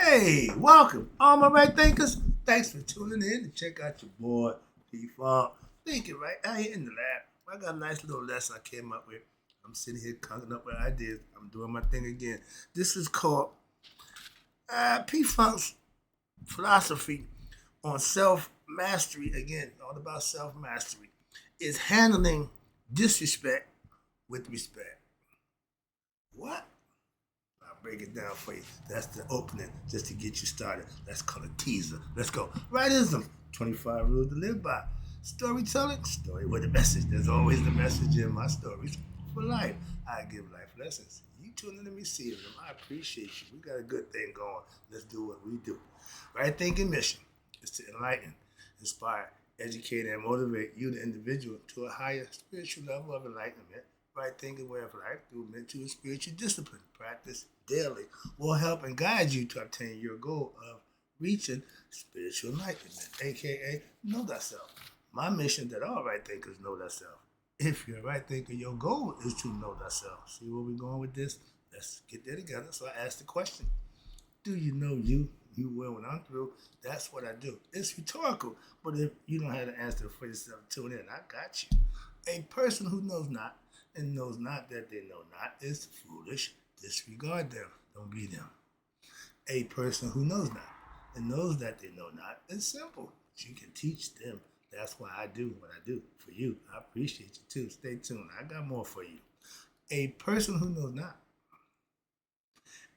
Hey, welcome, all my right thinkers. Thanks for tuning in to check out your boy, P-Funk. Thinking right out here in the lab. I got a nice little lesson I came up with. I'm sitting here coming up with ideas. I'm doing my thing again. This is called P-Funk's philosophy on self-mastery. Again, all about self-mastery. Is handling disrespect with respect. What? I'll break it down for you. That's the opening just to get you started. Let's call it teaser. Let's go. Rightism. 25 rules to live by. Storytelling. Story with a message. There's always the message in my stories for life. I give life lessons. You tune in to me, see them. I appreciate you. We got a good thing going. Let's do what we do. Right thinking mission is to enlighten, inspire, educate, and motivate you, the individual, to a higher spiritual level of enlightenment. Right thinking way of life through mental and spiritual discipline. Practice daily will help and guide you to obtain your goal of reaching spiritual enlightenment, aka know thyself. My mission that all right thinkers know thyself. If you're a right thinker, your goal is to know thyself. See where we're going with this? Let's get there together. So I asked the question: do you know you? You will when I'm through. That's what I do. It's rhetorical, but if you don't have the answer for yourself, tune in. I got you. A person who knows not and knows not that they know not is foolish. Disregard them. Don't be them. A person who knows not and knows that they know not is simple. But you can teach them. That's why I do what I do for you. I appreciate you too. Stay tuned. I got more for you. A person who knows not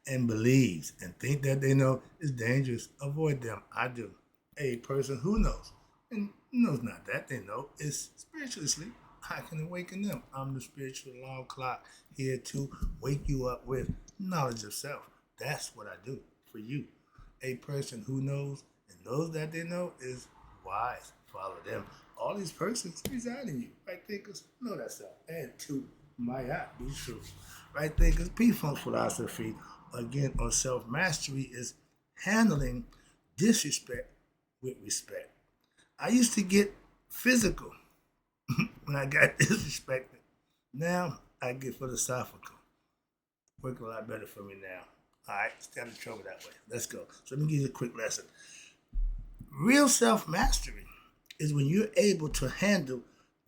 and believes and think that they know is dangerous. Avoid them. I do. A person who knows and knows not that they know is spiritually asleep. I can awaken them. I'm the spiritual alarm clock here to wake you up with knowledge of self. That's what I do for you. A person who knows and knows that they know is wise. Follow them. All these persons reside in you. Right thinkers know that self. And to my app, be true. Right thinkers, P-Funk philosophy, again, on self-mastery is handling disrespect with respect. I used to get physical when I got disrespected. Now I get philosophical. Work a lot better for me now. All right, stay out of trouble that way. Let's go. So let me give you a quick lesson. Real self-mastery is when you're able to handle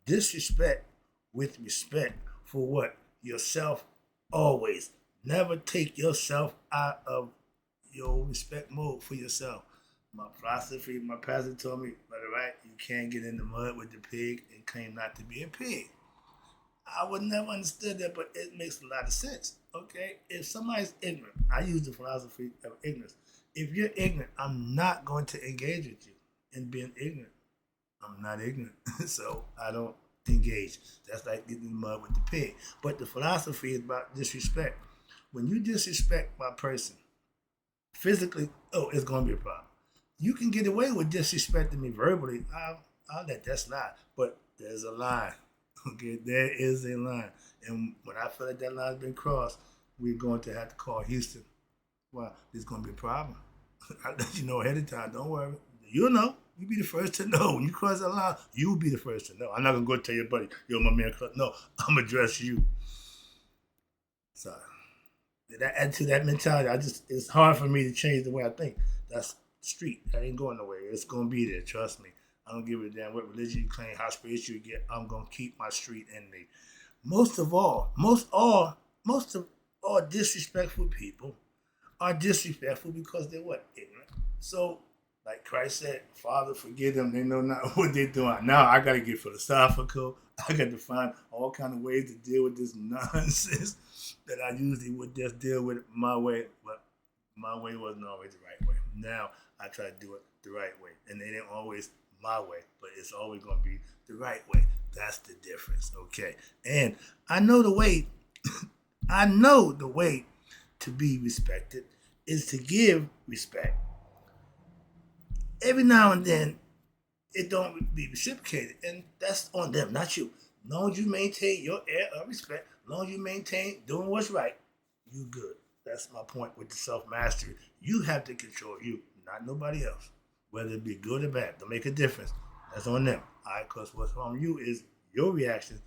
disrespect with respect for what? Yourself always. Never take yourself out of your respect mode for yourself. My philosophy, my pastor told me, brother, right, you can't get in the mud with the pig and claim not to be a pig. I would never understood that, but it makes a lot of sense. Okay, if somebody's ignorant, I use the philosophy of ignorance. If you're ignorant, I'm not going to engage with you in being ignorant. I'm not ignorant, so I don't engage. That's like getting in the mud with the pig. But the philosophy is about disrespect. When you disrespect my person physically, oh, it's going to be a problem. You can get away with disrespecting me verbally. I'll let that slide. But there's a line. Okay, there is a line. And when I feel like that line's been crossed, we're going to have to call Houston. Well, there's going to be a problem. I'll let you know ahead of time. Don't worry. You'll know. You be the first to know. When you cross that line, you'll be the first to know. I'm not going to go tell your buddy, yo, my man, no, I'm going to address you. So, that attitude, that mentality, it's hard for me to change the way I think. That's street. That ain't going nowhere. It's going to be there. Trust me. I don't give a damn what religion you claim, how spiritual you get. I'm going to keep my street in me. Most of all disrespectful people are disrespectful because they're what? Ignorant. So, like Christ said, Father, forgive them. They know not what they're doing. Now I got to get philosophical. I got to find all kind of ways to deal with this nonsense that I usually would just deal with my way. But my way wasn't always the right way. Now I try to do it the right way. And it ain't always my way, but it's always going to be the right way. That's the difference, okay? And I know the way, I know the way to be respected is to give respect. Every now and then, it don't be reciprocated, and that's on them, not you. As long as you maintain your air of respect, as long as you maintain doing what's right, you good. That's my point with the self-mastery. You have to control you, not nobody else. Whether it be good or bad, don't make a difference. That's on them. All right, because what's on you is your reaction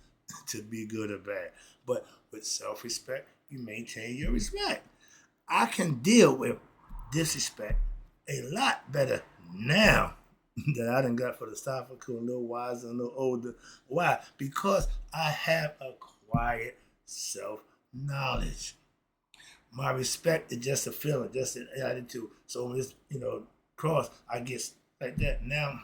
to be good or bad. But with self-respect, you maintain your respect. I can deal with disrespect a lot better now that I done got philosophical, a little wiser, a little older. Why? Because I have acquired self-knowledge. My respect is just a feeling, just an attitude. So when it's, cross, I get like that. Now,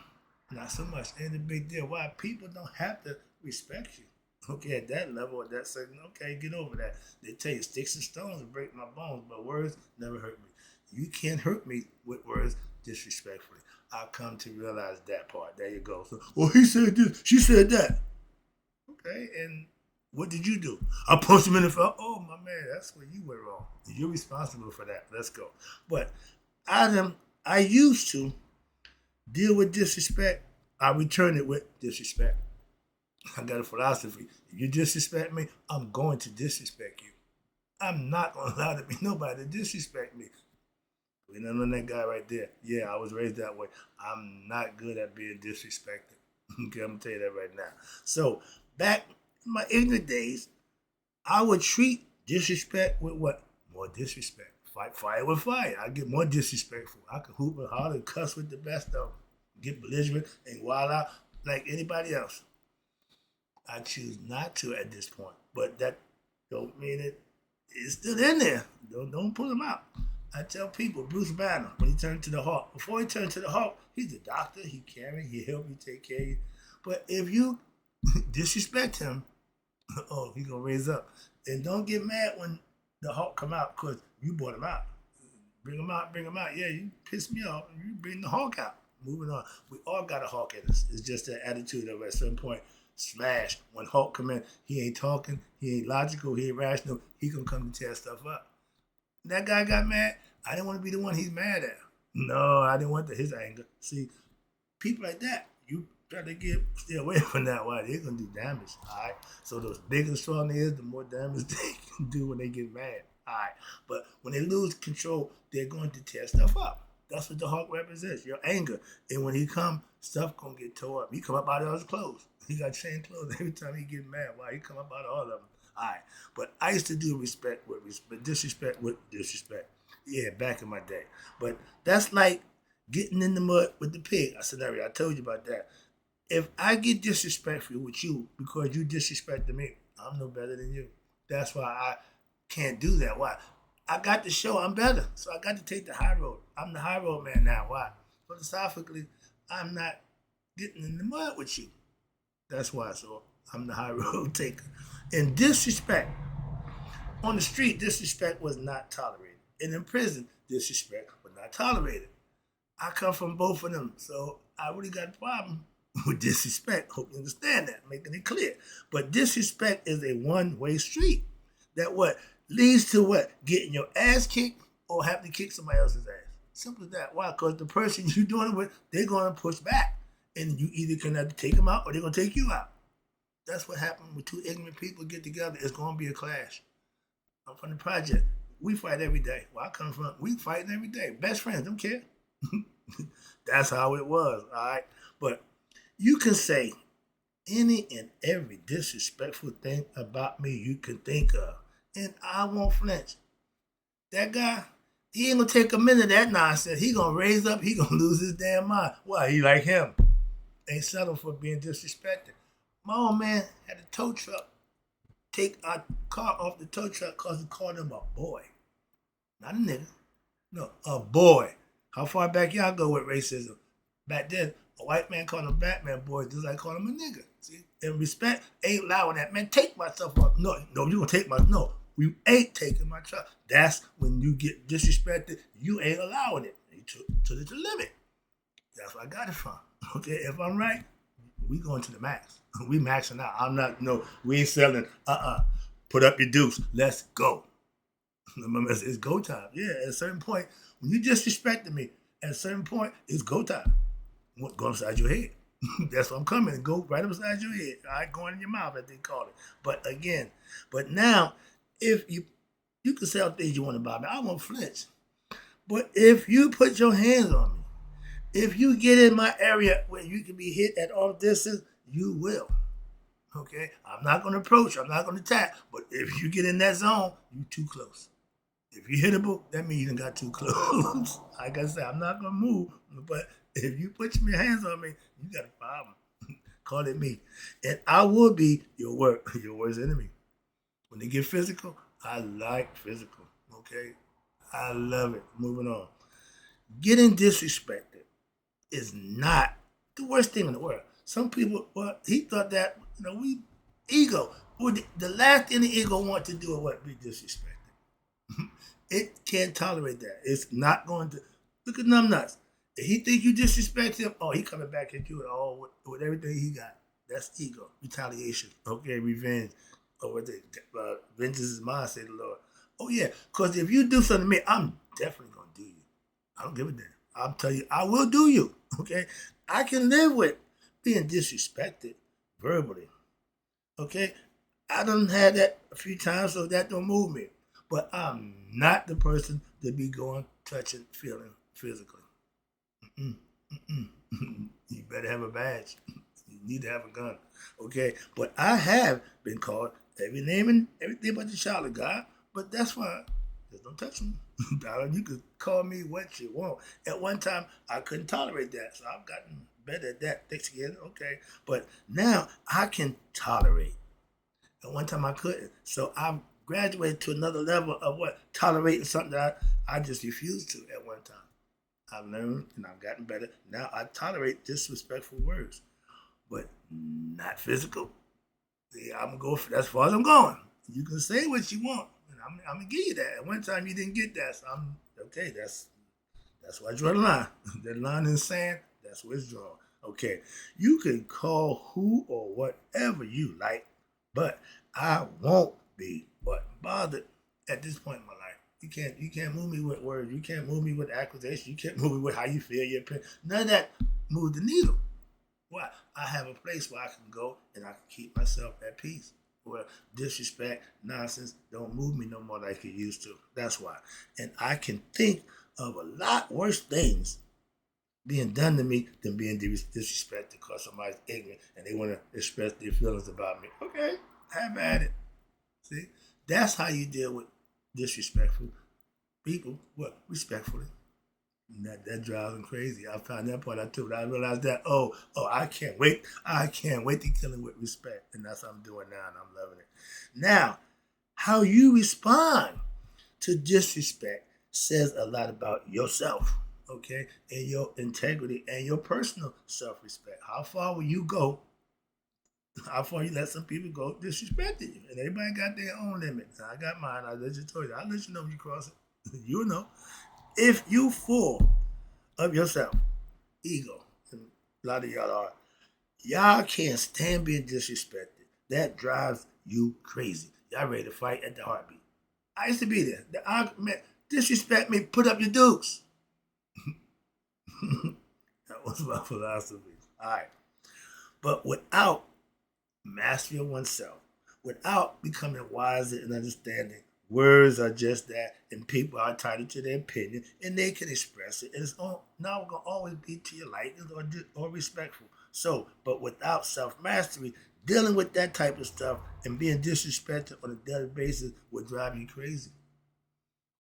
not so much. Ain't a big deal. Why? People don't have to respect you. Okay, at that level, at that second, okay, get over that. They tell you sticks and stones will break my bones, but words never hurt me. You can't hurt me with words disrespectfully. I come to realize that part. There you go. So, he said this, she said that. Okay, and what did you do? I punched him in the face. Oh my man, that's where you went wrong. You're responsible for that. Let's go. But I used to deal with disrespect. I return it with disrespect. I got a philosophy. If you disrespect me, I'm going to disrespect you. I'm not going to allow there be nobody to disrespect me. We don't know that guy right there. Yeah, I was raised that way. I'm not good at being disrespected. Okay, I'm going to tell you that right now. So, back in my ignorant days, I would treat disrespect with what? More disrespect. Fight fire with fire. I get more disrespectful. I can hoop and holler and cuss with the best of them. Get belligerent and wild out like anybody else. I choose not to at this point, but that don't mean it's still in there. Don't pull him out. I tell people, Bruce Banner, when he turned to the Hulk, before he turned to the Hulk, he's a doctor, he carry, he help you take care of you. But if you disrespect him, he gonna raise up. And don't get mad when the Hulk come out because you brought him out. Bring him out. Yeah, you piss me off. You bring the Hulk out. Moving on. We all got a Hulk in us. It's just that attitude of at some point, smash. When Hulk come in, he ain't talking, he ain't logical, he ain't rational. He gonna come and tear stuff up. That guy got mad. I didn't want to be the one he's mad at. No, I didn't want his anger. See, people like that, you try to stay away from that. Why? They're going to do damage. All right? So the bigger the strong they is, the more damage they can do when they get mad. All right? But when they lose control, they're going to tear stuff up. That's what the Hulk represents, your anger. And when he come, stuff going to get tore up. He come up out of his clothes. He got chain clothes every time he get mad. Why? He come up out of all of them. All right. But I used to do respect with respect, disrespect with disrespect. Yeah, back in my day. But that's like getting in the mud with the pig. Scenario. I told you about that. If I get disrespectful with you because you disrespected me, I'm no better than you. That's why I can't do that. Why? I got to show I'm better. So I got to take the high road. I'm the high road man now. Why? Philosophically, I'm not getting in the mud with you. That's why. So I'm the high road taker. And disrespect. On the street, disrespect was not tolerated. And in prison, disrespect was not tolerated. I come from both of them. So I really got a problem with disrespect. Hope you understand that, making it clear. But disrespect is a one-way street. That what? Leads to what? Getting your ass kicked or having to kick somebody else's ass. Simple as that. Why? Because the person you're doing it with, they're going to push back. And you either can have to take them out or they're going to take you out. That's what happens when two ignorant people get together. It's going to be a clash. I'm from the project. We fight every day. Where I come from, we fighting every day. Best friends, don't care. That's how it was, all right? But you can say any and every disrespectful thing about me you can think of, and I won't flinch. That guy, he ain't gonna take a minute of that nonsense. He gonna raise up, he gonna lose his damn mind. Why? He like him. Ain't settled for being disrespected. My old man had a tow truck take our car off the tow truck because he called him a boy. Not a nigga. No, a boy. How far back y'all go with racism? Back then, a white man called him a black man boy just like calling him a nigga. See? And respect ain't allowing that. Man, take my stuff off. No, you gonna take my, no. You ain't taking my truck. That's when you get disrespected. You ain't allowing it. You took it to the limit. That's where I got it from. Okay, if I'm right, we going to the max. We maxing out. I'm not, no, we ain't selling. Put up your deuce. Let's go. It's go time. Yeah, at a certain point, when you disrespected me, at a certain point, it's go time. Go upside your head. That's what I'm coming. And go right upside your head. All right, going in your mouth, as they call it. But now, if you can say all things you want about me, I won't flinch. But if you put your hands on me, if you get in my area where you can be hit at all distance, you will. Okay? I'm not going to approach. I'm not going to attack. But if you get in that zone, you too close. If you hittable, that means you done got too close. Like I said, I'm not gonna move, but if you put your hands on me, you got a problem. Call it me, and I will be your worst enemy. When they get physical, I like physical. Okay, I love it. Moving on. Getting disrespected is not the worst thing in the world. Some people, well, he thought that we ego. Well, the last thing the ego want to do is what, be disrespected. It can't tolerate that. It's not going to. Look at numbnuts. If he think you disrespect him, oh, he coming back at you with all with everything he got. That's ego, retaliation. Okay, revenge. Or what the vengeance is mine, say the Lord. Oh yeah, because if you do something to me, I'm definitely gonna do you. I don't give a damn. I'll tell you, I will do you. Okay, I can live with being disrespected verbally. Okay, I done had that a few times, so that don't move me. But I'm not the person to be going, touching, feeling physically. Mm-mm, mm-mm. You better have a badge. You need to have a gun. Okay? But I have been called every name and everything but the child of God. But that's fine. Just don't touch me. Darling, you could call me what you want. At one time, I couldn't tolerate that. So I've gotten better at that. Thanks again. Okay. But now I can tolerate. At one time I couldn't. So I've graduated to another level of what? Tolerating something that I just refused to at one time. I've learned and I've gotten better. Now I tolerate disrespectful words, but not physical. Yeah, I'm gonna go for that's as far as I'm going. You can say what you want, and I'm gonna give you that. At one time you didn't get that, so I'm okay. That's why I draw the line. The line in the sand, that's where it's drawn. Okay, you can call who or whatever you like, but I won't be what bothered at this point in my life. You can't move me with words. You can't move me with accusations. You can't move me with how you feel your opinion. None of that moves the needle. Why? I have a place where I can go and I can keep myself at peace. Where disrespect, nonsense don't move me no more like it used to. That's why. And I can think of a lot worse things being done to me than being disrespected because somebody's ignorant and they want to express their feelings about me. Okay, have at it. See, that's how you deal with disrespectful people. What? Respectfully. And that drives them crazy. I found that part out too. But I realized that, I can't wait. I can't wait to kill him with respect. And that's what I'm doing now, and I'm loving it. Now, how you respond to disrespect says a lot about yourself, okay, and your integrity and your personal self-respect. How far will you go? How far you let some people go disrespecting you? And everybody got their own limit. I got mine. I let you tell you. I'll let you know when you cross it. You'll know. If you full of yourself, ego, and a lot of y'all are, y'all can't stand being disrespected. That drives you crazy. Y'all ready to fight at the heartbeat. I used to be there. The argument, disrespect me, put up your dukes. That was my philosophy. All right. But without mastery of oneself, without becoming wiser and understanding, words are just that, and people are entitled to their opinion, and they can express it. And it's not going to always be to your likeness or respectful. So, but without self mastery, dealing with that type of stuff and being disrespected on a daily basis would drive you crazy.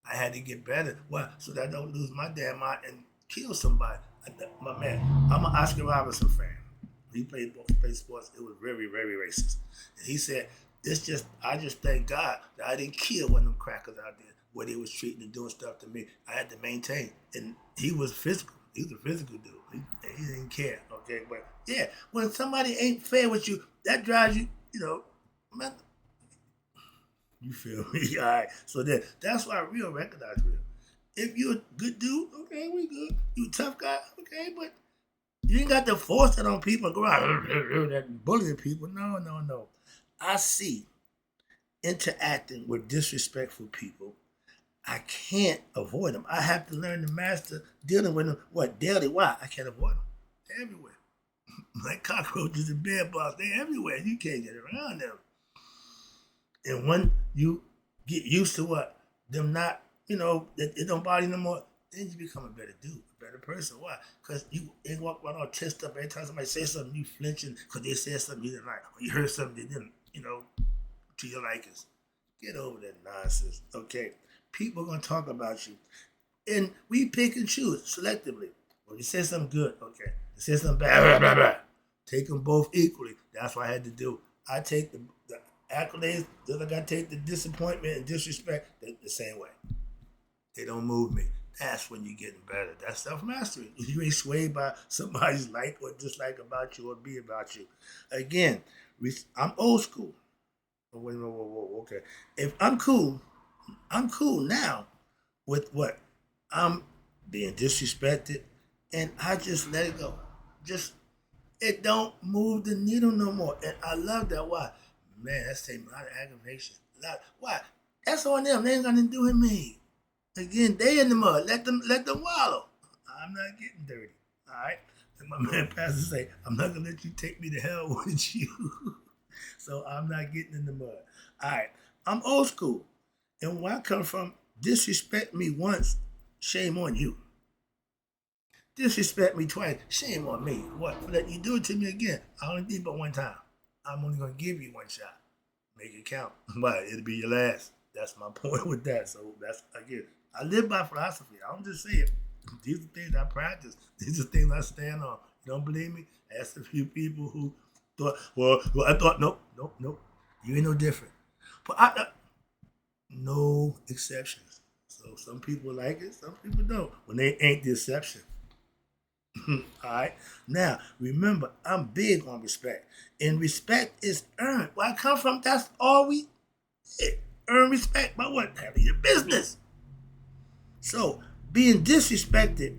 I had to get better. Why? So that I don't lose my damn mind and kill somebody. My man, I'm an Oscar Robertson fan. He played sports. It was very, very racist. And he said, I just thank God that I didn't kill one of them crackers out there where they was treating and doing stuff to me. I had to maintain. And he was physical. He was a physical dude. He didn't care. Okay. But yeah, when somebody ain't fair with you, that drives you, man, you feel me? All right. So that's why real recognize real. If you're a good dude, okay, we good. You a tough guy, okay, but you ain't got to force it on people and go out and bullying people. No, no, no. I see interacting with disrespectful people. I can't avoid them. I have to learn to master dealing with them. What, daily? Why? I can't avoid them. They're everywhere. Like cockroaches and bed bugs, they're everywhere. You can't get around them. And when you get used to what? Them not, it don't bother you no more, then you become a better dude, a better person. Why? Because you ain't walk around all tensed up. Every time somebody says something, you flinching because they said something you didn't like. Or you heard something they didn't, to your likings. Get over that nonsense, okay? People are gonna talk about you, and we pick and choose selectively. When you say something good, okay. You say something bad, blah, blah, blah. Take them both equally. That's what I had to do. I take the accolades just like I take the disappointment and disrespect the same way. They don't move me. That's when you're getting better. That's self mastery. You ain't swayed by somebody's like or dislike about you or be about you. Again, I'm old school. Oh, wait, whoa, okay. If I'm cool now with what I'm being disrespected, and I just let it go. Just it don't move the needle no more, and I love that. Why? Man, that's taking a lot of aggravation. Why? That's on them. They ain't got nothing to do with me. Again, they in the mud. Let them wallow. I'm not getting dirty. All right. And my man Pastor say, I'm not gonna let you take me to hell with you. So I'm not getting in the mud. All right. I'm old school. And where I come from, disrespect me once, shame on you. Disrespect me twice, shame on me. What? For letting you do it to me again. I only did but one time. I'm only gonna give you one shot. Make it count. But it'll be your last. That's my point with that. So that's again. I live by philosophy. I don't just say it. These are things I practice. These are things I stand on. You don't believe me? Ask a few people who thought, well I thought, nope. You ain't no different. But no exceptions. So some people like it, some people don't. When they ain't the exception. All right. Now, remember, I'm big on respect. And respect is earned. Where I come from, that's all we did. Earn respect by what? Having your business. So, being disrespected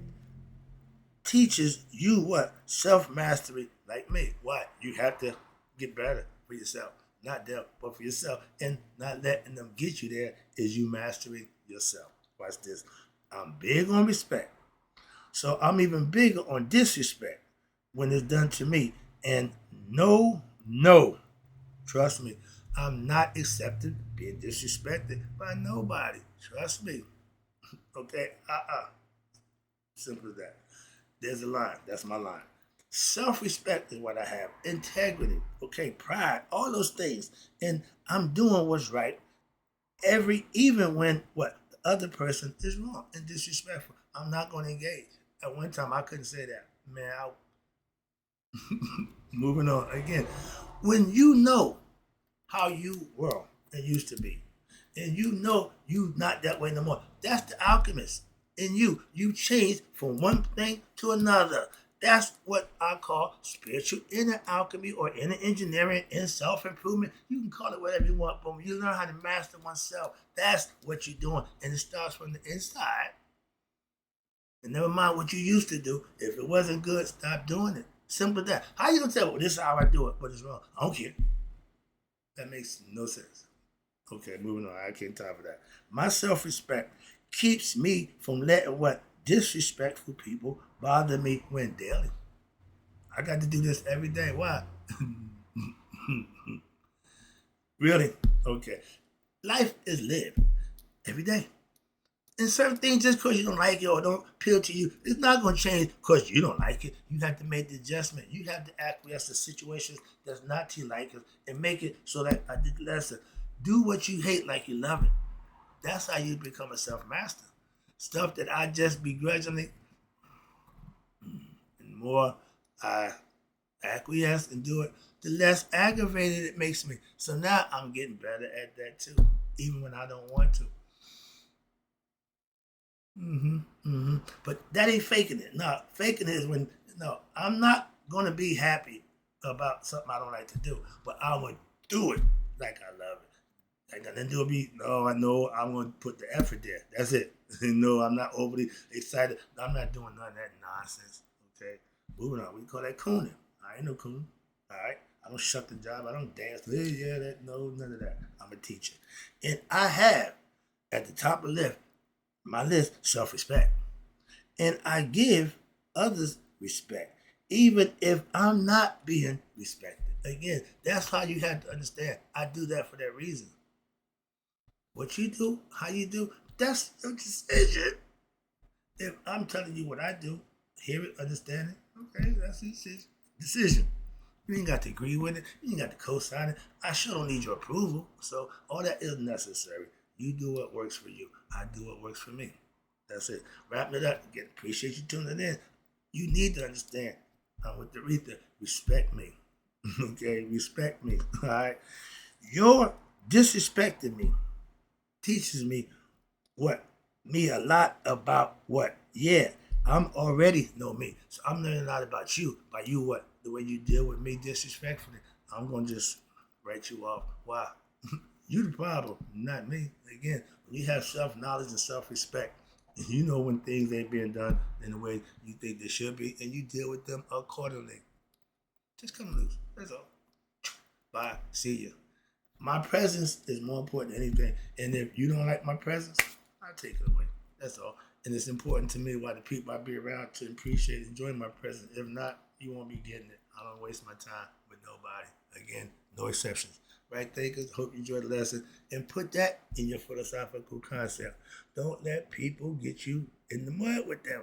teaches you what? Self-mastery like me. Why? You have to get better for yourself. Not them, but for yourself. And not letting them get you there is you mastering yourself. Watch this. I'm big on respect. So I'm even bigger on disrespect when it's done to me. And no, trust me, I'm not accepting being disrespected by nobody. Trust me. Okay? Simple as that. There's a line. That's my line. Self-respect is what I have. Integrity. Okay? Pride. All those things. And I'm doing what's right even when what? The other person is wrong and disrespectful. I'm not going to engage. At one time, I couldn't say that. Man, moving on. Again, when you know how you were and used to be, and you know you not that way no more, that's the alchemist in you. You change from one thing to another. That's what I call spiritual inner alchemy or inner engineering and self-improvement. You can call it whatever you want, but when you learn how to master oneself, that's what you're doing. And it starts from the inside. And never mind what you used to do. If it wasn't good, stop doing it. Simple as that. How you gonna tell, well, this is how I do it, but it's wrong? I don't care. That makes no sense. Okay, moving on. I can't time for that. My self-respect keeps me from letting what disrespectful people bother me when daily. I got to do this every day. Why? Really? Okay. Life is lived every day. And certain things, just because you don't like it or don't appeal to you, it's not going to change because you don't like it. You have to make the adjustment. You have to acquiesce to situations that's not to your liking and make it so that I did lesson. Do what you hate like you love it. That's how you become a self-master. Stuff that I just begrudgingly, and more I acquiesce and do it, the less aggravated it makes me. So now I'm getting better at that too, even when I don't want to. But that ain't faking it. No, faking it is when no, I'm not gonna be happy about something I don't like to do, but I would do it like I love it. Like nothing to do with me. No, I know I'm gonna put the effort there. That's it. No, I'm not overly excited. I'm not doing none of that nonsense. Okay, moving on. We call that cooning. I ain't no coon. All right. I don't shut the job. I don't dance. Yeah, that no, none of that. I'm a teacher, and I have at the top of the list my list self-respect. And I give others respect, even if I'm not being respected. Again, that's how you have to understand. I do that for that reason. What you do, how you do, that's your decision. If I'm telling you what I do, hear it, understand it, okay, that's your decision. You ain't got to agree with it. You ain't got to co-sign it. I sure don't need your approval. So all that is necessary. You do what works for you. I do what works for me. That's it. Wrapping it up. Again, appreciate you tuning in. You need to understand. With the Aretha, respect me. Okay, respect me. All right. Your disrespecting me teaches me what? Me a lot about what? Yeah, I'm already know me. So I'm learning a lot about you. By you what? The way you deal with me disrespectfully. I'm gonna just write you off. Why? You the problem, not me. Again, when you have self-knowledge and self-respect, and you know when things ain't being done in the way you think they should be, and you deal with them accordingly. Just come loose. That's all. Bye. See you. My presence is more important than anything. And if you don't like my presence, I'll take it away. That's all. And it's important to me why the people I be around to appreciate and enjoy my presence. If not, you won't be getting it. I don't waste my time with nobody. Again, no exceptions. Right, thinkers? Hope you enjoyed the lesson. And put that in your philosophical concept. Don't let people get you in the mud with them.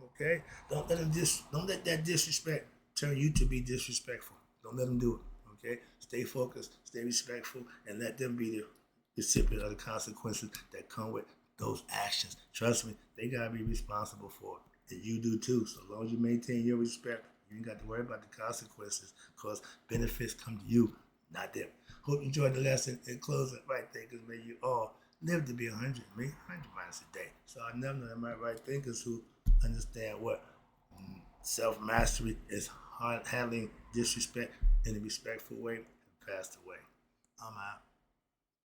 Okay? Don't let that disrespect turn you to be disrespectful. Don't let them do it. Okay? Stay focused, stay respectful, and let them be the recipient of the consequences that come with those actions. Trust me, they gotta be responsible for it. And you do too. So long as you maintain your respect, you ain't got to worry about the consequences because benefits come to you, not them. Hope you enjoyed the lesson. In closing, right thinkers, may you all live to be 100, me 100 minus a day. So I never know my right thinkers who understand what self-mastery is handling disrespect in a respectful way and passed away. I'm out.